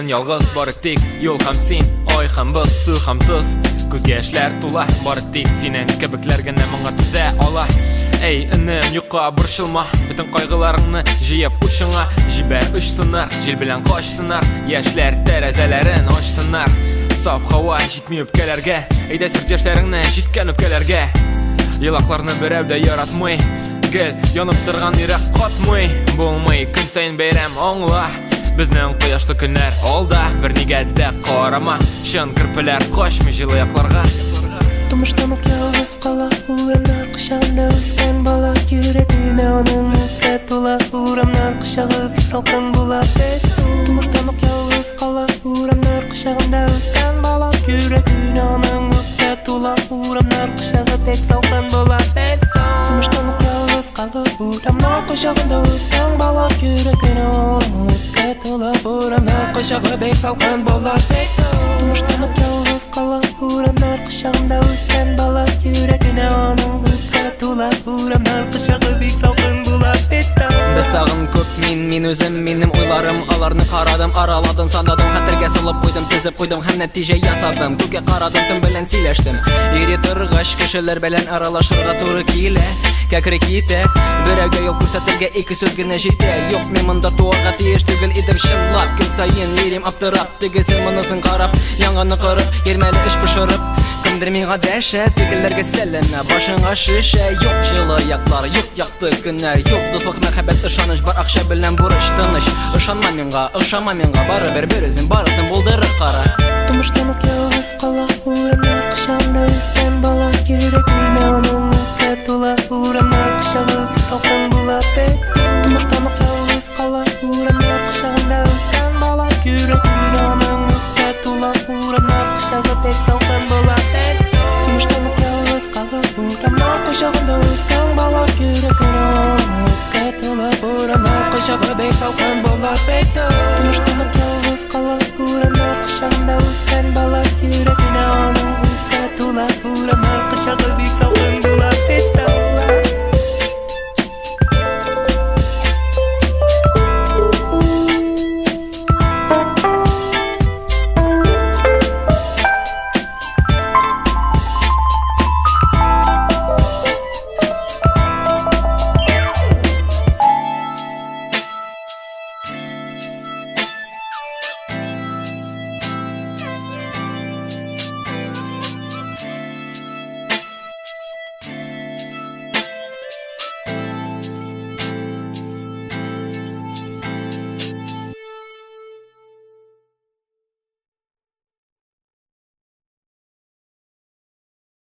yalğız barı tek yol ham sen, ay ham biz, su ham tuz. Көзге яшьләр тула, бары тик синең кебекләр генә моңа түзә ала. Эй, инем, юкка борчылма, бөтен кайгыларыңны җыеп учыңа. Җибәр үч сынар, җил белән качсынар, яшьләр тәрәзәләрен ачсынар. Саф һава җитми үпкәләргә, әйдә сөрт яшьләреңне җиткән үпкәләргә. Елакларны берәү дә яратмый, гел янып торган йөрәк катмый. Булмый көн саен бәйрәм аңла. Безнең кояшлы көннәр алда, бернигә дә карама. Чын кирпеләр качмый җылы якларга. Тумыштан ук ялгыз кала, урамнар кочагында үскән бала. Йөрәгенә аның үпкә тула, урамнар кочагы бик салкын була. Тумыштан ук ялгыз кала, урамнар кочагында үскән бала. Йөрәгенә аның үпкә тула, урамнар кочагы бик салкын була. Тумыштан ук ялгыз кала, урамнар кочагында үскән бала. Йөрәгенә аның үпкә тула, урамнар кочагы бик салкын була. Тумыштан ук ялгыз кала, урамнар кочагында үскән бала. Йөрәгенә аның үпкә тула, урамнар кочагы бик салкын була. Без тагын күп мин үзем, минем уйларым, аларны карадым, араладым, сандадым, хәтергә салып куйдым, тезеп куйдым һәм нәтиҗә ясадым. Күккә карадым, төн белән сөйләштем. Ире торгач кешеләр белән аралашырга туры килә. Кәкре китә, берәүгә юл күрсәтергә ике сүз генә җитә. Юк, мин монда туарга тиеш түгел идем чынлап. Көн саен йөрим аптырап, тегесен монысын карап, яңаны кырып, йөрмәле эш пешереп. Кемдер миңа дәшә, тегеләргә сәләмә, башыңа шешә. Юк җылы яклар, юк якты көннәр, юк дуслык, мәхәббәт, ышаныч, бар акча белән бурыч тыныч. Ышанма миңа, ышанма миңа, барыбер бер үзең барысын булдырып кара. Тумыштан ук ялгыз кала, урамнар кочагында үскән бала. Йөрәгенә аның үпкә тула, урамнар кочагы бик салкын була. Тумыштан ук ялгыз кала, урамнар кочагында үскән бала. Йөрәгенә аның үпкә тула, урамнар кочагы бик салкын була. Тумыштан ук ялгыз кала, урамнар кочагында үскән бала. Йөрәгенә аның үпкә тула, урамнар кочагы бик салкын була.